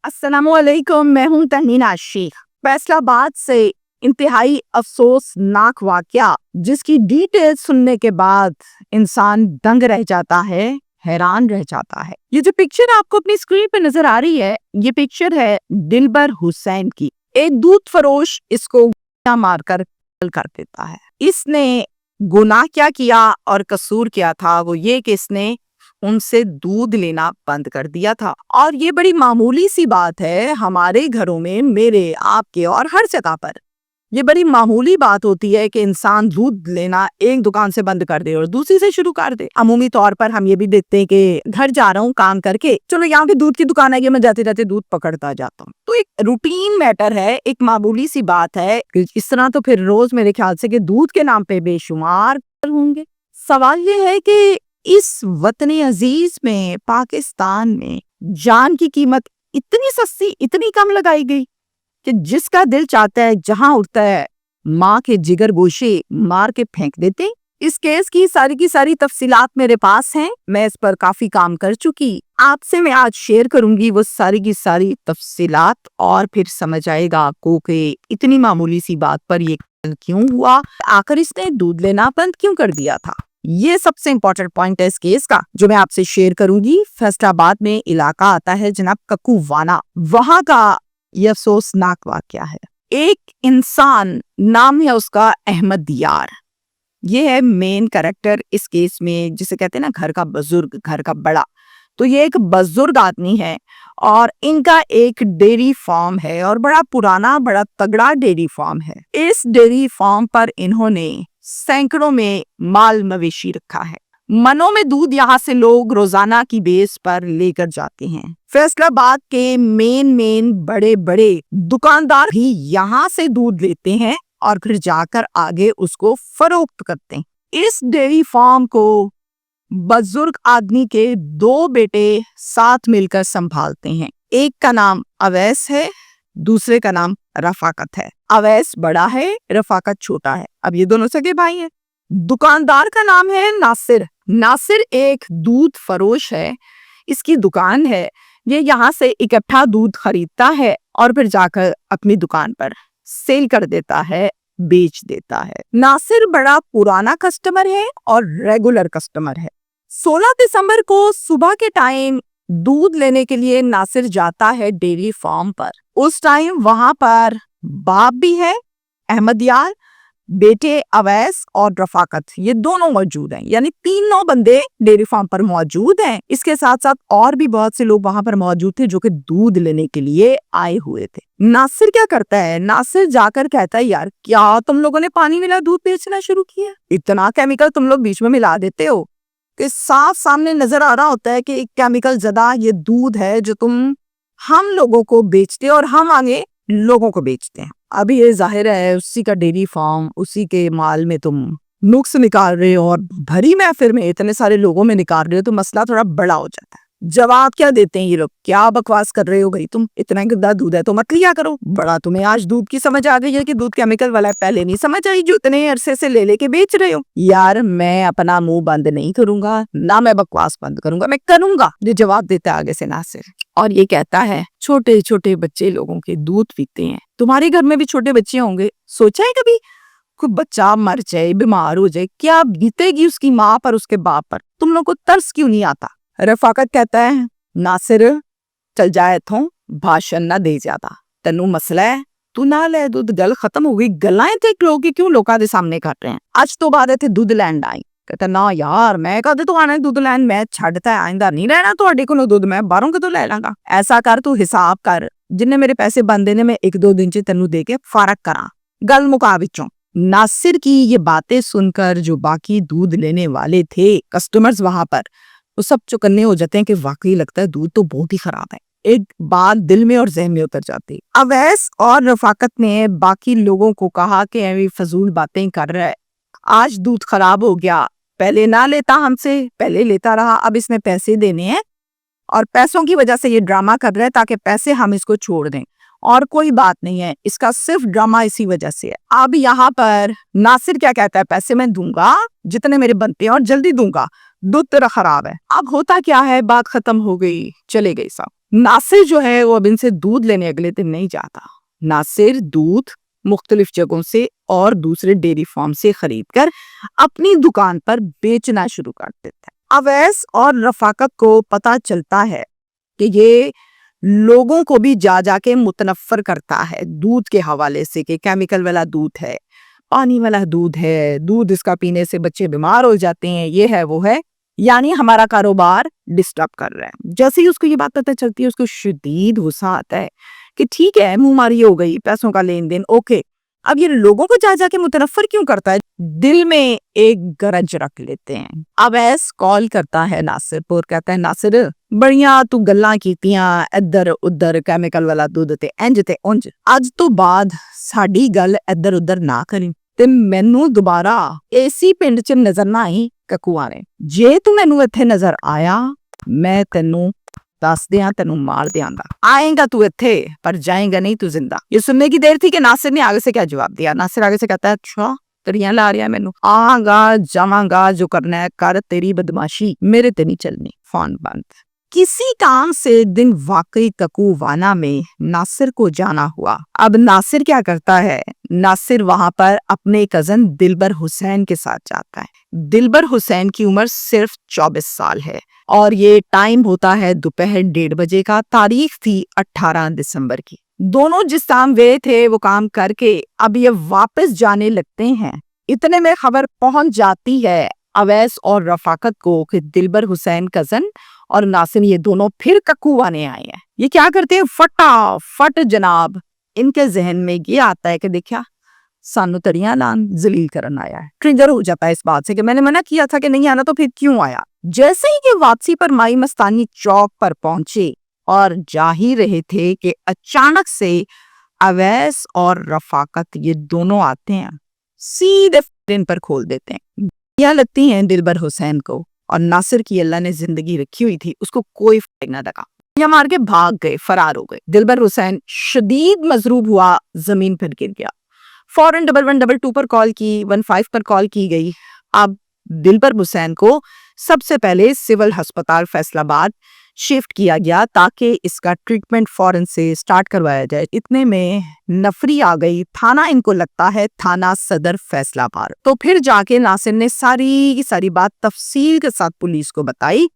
अस्सलाम वालेकुम, मैं हूं तहनीन आशिक। फैसलाबाद से इंतहाई अफसोसनाक वाकया जिसकी डिटेल सुनने के बाद इंसान दंग रह जाता है, हैरान रह जाता है। ये जो पिक्चर आपको अपनी स्क्रीन पे नजर आ रही है, ये पिक्चर है दिलबर हुसैन की। एक दूध फरोश इसको गोलियां मारकर कत्ल कर देता है। इसने गुनाह क्या किया और कसूर क्या था? वो ये कि इसने उनसे दूध लेना बंद कर दिया था। और ये बड़ी मामूली सी बात है हमारे घरों में, मेरे, आपके और हर जगह पर ये बड़ी मामूली बात होती है कि इंसान दूध लेना एक दुकान से बंद कर दे और दूसरी से शुरू कर दे। अमूमी तौर पर हम ये भी देखते हैं कि घर जा रहा हूँ काम करके, चलो यहाँ पे दूध की दुकान है, मैं जाते जाते दूध पकड़ता जाता हूँ। तो एक रूटीन मैटर है, एक मामूली सी बात है। इस तरह तो फिर रोज मेरे ख्याल से कि दूध के नाम पे बेशुमार होंगे। सवाल ये है कि इस वतन अजीज में, पाकिस्तान में जान की कीमत इतनी सस्ती, इतनी कम लगाई गई कि जिसका दिल चाहता है जहां उठता है माँ के जिगर गोशे मार के फेंक देते। इस केस की सारी तफसीलात मेरे पास हैं, मैं इस पर काफी काम कर चुकी। आपसे मैं आज शेयर करूंगी वो सारी की सारी तफसीलात और फिर समझ आएगा आपको कि इतनी मामूली सी बात पर ये क्यों हुआ, आखिर इसने दूध लेना बंद क्यों कर दिया था। ये सबसे इम्पोर्टेंट पॉइंट है इस केस का जो मैं आपसे शेयर करूंगी। फैसलाबाद में इलाका आता है जनाब ककुवाना, वहां का यह अफसोसनाक वाकया है। एक इंसान, नाम है उसका अहमद यार। ये है मेन कैरेक्टर इस केस में, जिसे कहते हैं ना घर का बुजुर्ग, घर का बड़ा। तो ये एक बुजुर्ग आदमी है और इनका एक डेयरी फार्म है और बड़ा पुराना, बड़ा तगड़ा डेयरी फार्म है। इस डेयरी फार्म पर इन्होंने सैकड़ों में माल मवेशी रखा है। मनों में दूध यहाँ से लोग रोजाना की बेस पर लेकर जाते हैं। फैसलाबाद के मेन बड़े बड़े दुकानदार भी यहाँ से दूध लेते हैं और फिर जाकर आगे उसको फरोख्त करते हैं। इस डेयरी फार्म को बुजुर्ग आदमी के दो बेटे साथ मिलकर संभालते हैं। एक का नाम अवैस है, दूसरे का नाम रफाकत है। अवैस बड़ा है, रफाकत छोटा है। अब ये दोनों सगे भाई हैं। दुकानदार का नाम है नासिर। नासिर एक दूध फरोश है, इसकी दुकान है। ये यहाँ से इकट्ठा दूध खरीदता है और फिर जाकर अपनी दुकान पर सेल कर देता है, बेच देता है। नासिर बड़ा पुराना कस्टमर है और रेगुलर कस्टमर है। 16 दिसंबर को सुबह के टाइम दूध लेने के लिए नासिर जाता है डेयरी फार्म पर। उस टाइम वहां पर बाप भी है अहमद यार, बेटे अवैस और रफाकत, ये दोनों मौजूद हैं। यानी तीनों बंदे डेयरी फार्म पर मौजूद हैं। इसके साथ साथ और भी बहुत से लोग वहां पर मौजूद थे जो कि दूध लेने के लिए आए हुए थे। नासिर क्या करता है? नासिर जाकर कहता है, यार क्या तुम लोगों ने पानी मिला दूध बेचना शुरू किया? इतना केमिकल तुम लोग बीच में मिला देते हो कि साफ सामने नजर आ रहा होता है कि एक केमिकल ज़दा ये दूध है जो तुम हम लोगों को बेचते हो और हम आगे लोगों को बेचते हैं। अभी ये जाहिर है उसी का डेयरी फार्म, उसी के माल में तुम नुक्स निकाल रहे हो और भरी महफिल में इतने सारे लोगों में निकाल रहे हो, तो मसला थोड़ा बड़ा हो जाता है। जवाब क्या देते हैं ये लोग? क्या बकवास कर रहे हो भाई, तुम इतना गंदा दूध है तो मत लिया करो। बड़ा तुम्हें आज दूध की समझ आ गई है कि दूध केमिकल वाला है, पहले नहीं समझ आई जो इतने अरसे से ले लेके बेच रहे हो। यार मैं अपना मुंह बंद नहीं करूंगा, ना मैं बकवास बंद करूंगा, मैं करूंगा। ये जवाब देता है आगे से नासिर और ये कहता है, छोटे छोटे बच्चे लोगों के दूध पीते हैं, तुम्हारे घर में भी छोटे बच्चे होंगे, सोचा है कभी कोई बच्चा मर जाए, बीमार हो जाए, क्या बीतेगी उसकी माँ पर, उसके बाप पर? तुम लोग को तरस क्यों नहीं आता? रफाकत कहता है, नासिर चल जाए थो, भाषण ना दे ज्यादा, तनु मसला है, तू ना ले दूध, गल खत्म हो गई। गलाएं थे लोग क्यों लोगों के सामने कर रहे हैं? आज तो बाद थे दूध लैंड आई। कहता ना यार मैं कदे तो आना दूध लैन, मैं छड़ता है आइंदा नहीं लेना ਤੁਹਾਡੇ ਕੋਲੋਂ दूध, मैं बाहरों के तो ले लांगा। ऐसा कर तू हिसाब कर, जिन्ने मेरे पैसे बनते ने मैं 1-2 दिन च तेनू दे के फारक करा, गल मुका विचों। नासिर की ये बातें सुनकर जो बाकी दूध लेने वाले थे कस्टमर्स वहां पर, वो सब चौकन्ने हो जाते हैं कि वाकई लगता है दूध तो बहुत ही खराब है। एक बात दिल में और ज़हन में उतर जाती है। अवैस और रफाकत ने बाकी लोगों को कहा कि ये फजूल बातें कर रहा है, आज दूध खराब हो गया, पहले ना लेता हमसे, पहले लेता रहा, अब इसमें पैसे देने हैं और पैसों की वजह से ये ड्रामा कर रहा है ताकि पैसे हम इसको छोड़ दें, और कोई बात नहीं है, इसका सिर्फ ड्रामा इसी वजह से है। अब यहाँ पर नासिर क्या कहता है, पैसे मैं दूंगा जितने मेरे बनते हैं और जल्दी दूंगा, दूध तेरा खराब है। अब होता क्या है, बात खत्म हो गई, चले गई सब। नासिर जो है वो अब इनसे दूध लेने अगले दिन नहीं जाता। नासिर दूध मुख्तलिफ जगहों से और दूसरे डेयरी फार्म से खरीद कर अपनी दुकान पर बेचना शुरू कर देता है। अवैस और रफाकत को पता चलता है कि ये लोगों को भी जा जाके मुतनफ़र करता है दूध के हवाले से, कि केमिकल वाला दूध है, पानी वाला दूध है, दूध इसका पीने से बच्चे बीमार हो जाते हैं, ये है वो है, यानी हमारा कारोबार डिस्टर्ब कर रहा है। जैसे ही उसको ये बात पता चलती है उसको शदीद गुस्सा आता है कि ठीक है, मुंहमारी हो गई, पैसों का लेन देन, ओके, अब ये लोगों को जा जाके मुतनफ़र क्यों करता है। दिल में एक गरज रख लेते हैं। अवैस कॉल करता है नासिर को और कहता है, नासिर बड़िया तू गल्लां कीतियां इधर उधर केमिकल वाला दूध ते इंज ते उंज, अज तो बाद साडी गल इधर उधर ना करी ते मैनू दोबारा एसी पिंड च नजर ना आई ककुआ ने। जे तू मैनू इत्थे नजर आया मैं तेनू दस दिया, तेनू मार दियांगा। आएगा तू इत्थे पर जाएगा नहीं तू जिंदा। ये सुनने की देर थी कि नासिर ने आगे से क्या जवाब दिया। नासिर आगे से कहता है, अच्छा तड़ियां ला रहा है मैनू, आगा जावांगा, जो करना है कर, तेरी बदमाशी मेरे ते नहीं चलनी। फोन बंद। किसी काम से दिन वाकई ककुवाना में नासिर को जाना हुआ। अब नासिर क्या करता है, नासिर वहां पर अपने कजन दिलबर हुसैन के साथ जाता है। दिलबर हुसैन की उम्र सिर्फ 24 साल है और ये टाइम होता है दोपहर 1:30 बजे का। तारीख थी 18 दिसंबर की। दोनों जिस काम वे थे वो काम करके अब ये वापस जाने लगते हैं। इतने में खबर पहुंच जाती है अवैस और रफाकत को कि दिलबर हुसैन कजन और नासिर ये दोनों फिर ककुआने आए हैं। ये क्या करते हैं, फटाफट जनाब इनके जहन में ये आता है कि देखा सानू तड़ियां लान जलील करन आया है। ट्रिगर हो जाता है इस बात से कि मैंने मना किया था कि नहीं आना, तो फिर क्यों आया। जैसे ही ये वापसी पर माई मस्तानी चौक पर पहुंचे और जा ही रहे थे कि अचानक से अवैस और रफाकत ये दोनों आते हैं, सीधे इन पर खोल देते हैं। यह लगती हैं दिलबर हुसैन को, और नासिर की अल्लाह ने जिंदगी रखी हुई थी उसको कोई फर्क न लगा। यह मार के भाग गए, फरार हो गए। दिलबर हुसैन शदीद मजरूब हुआ, जमीन पर गिर गया। फौरन 1112 पर कॉल की, 15 पर कॉल की गई। अब दिलबर हुसैन को सबसे पहले सिविल अस्पताल फैसलाबाद शिफ्ट किया गया ताकि इसका ट्रीटमेंट फौरन से स्टार्ट करवाया जाए। इतने में नफरी आ गई। थाना इनको लगता है थाना सदर फैसलाबाद। तो फिर जाके नासिर ने सारी बात तफसील के साथ पुलिस को बताई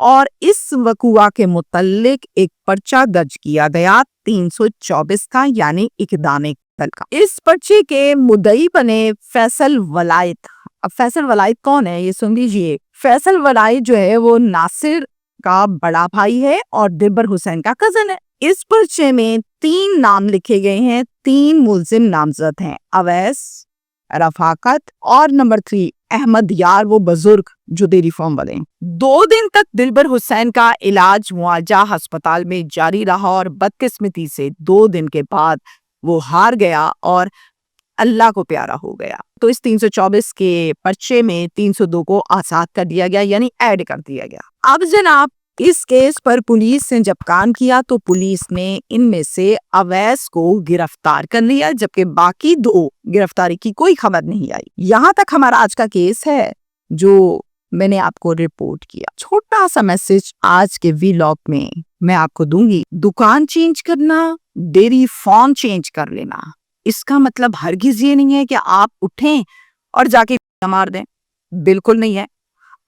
और इस वकुआ के मुतल्लिक एक पर्चा दर्ज किया गया 324 का, यानी इक़दाम कत्ल का। इस पर्चे के मुद्दई बने फैसल वलायत। अब फैसल वलायत कौन है ये सुन लीजिए। फैसल वलायत जो है वो नासिर का बड़ा भाई है और दिलबर हुसैन का कजन है। इस पर्चे में 3 नाम लिखे गए हैं, 3 मुल्जिम नामजद हैं, अवैस, रफाकत और नंबर 3 अहमद यार, वो बुजुर्ग जो डेयरी फार्म वाले हैं। 2 दिन तक दिलबर हुसैन का इलाज मुआवजा अस्पताल में जारी रहा और बदकिस्मती से 2 दिन के बाद वो हार गया और अल्लाह को प्यारा हो गया। तो इस 324 के पर्चे में 302 को आजाद कर दिया गया, यानी ऐड कर दिया गया। अब जनाब इस केस पर पुलिस ने जब काम किया तो पुलिस ने इनमें से अवैस को गिरफ्तार कर लिया, जबकि बाकी 2 गिरफ्तारी की कोई खबर नहीं आई। यहाँ तक हमारा आज का केस है जो मैंने आपको रिपोर्ट किया। छोटा सा मैसेज आज के व्लॉग में मैं आपको दूंगी। दुकान चेंज करना, डेयरी फार्म चेंज कर लेना, इसका मतलब हरगिज ये नहीं है कि आप उठें और जाके मार दें। बिल्कुल नहीं है।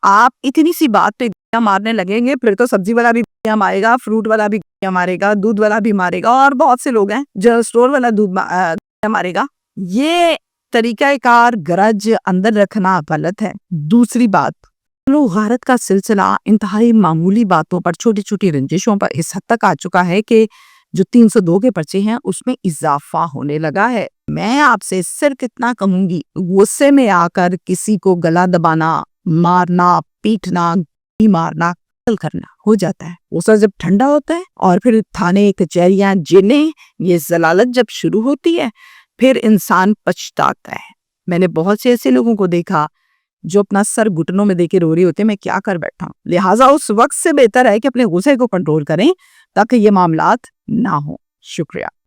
आप इतनी सी बात पे मारने लगेंगे फिर तो सब्जी वाला भी मारेगा, फ्रूट वाला भी मारेगा, दूध वाला भी मारेगा, और बहुत से लोग हैं जो स्टोर वाला दूध मारेगा। ये तरीकाकार गरज अंदर रखना गलत है। दूसरी बात, गारत का सिलसिला इंतहाई मामूली बातों पर, छोटी छोटी रंजिशों पर इस हद तक आ चुका है कि जो 302 के पर्चे हैं उसमें इजाफा होने लगा है। मैं आपसे सिर्फ इतना कहूंगी, गुस्से में आकर किसी को गला दबाना, मारना, पीटना, मारना, कत्ल करना हो जाता है। गुस्सा जब ठंडा होता है और फिर थाने, कचहरियां, जेलें, ये जलालत जब शुरू होती है फिर इंसान पछताता है। मैंने बहुत से ऐसे लोगों को देखा जो अपना सर घुटनों में देके रो रहे होते मैं क्या कर बैठा हूं। लिहाजा उस वक्त से बेहतर है कि अपने गुस्से को कंट्रोल करें ताकि ये मामलात ना हो। शुक्रिया।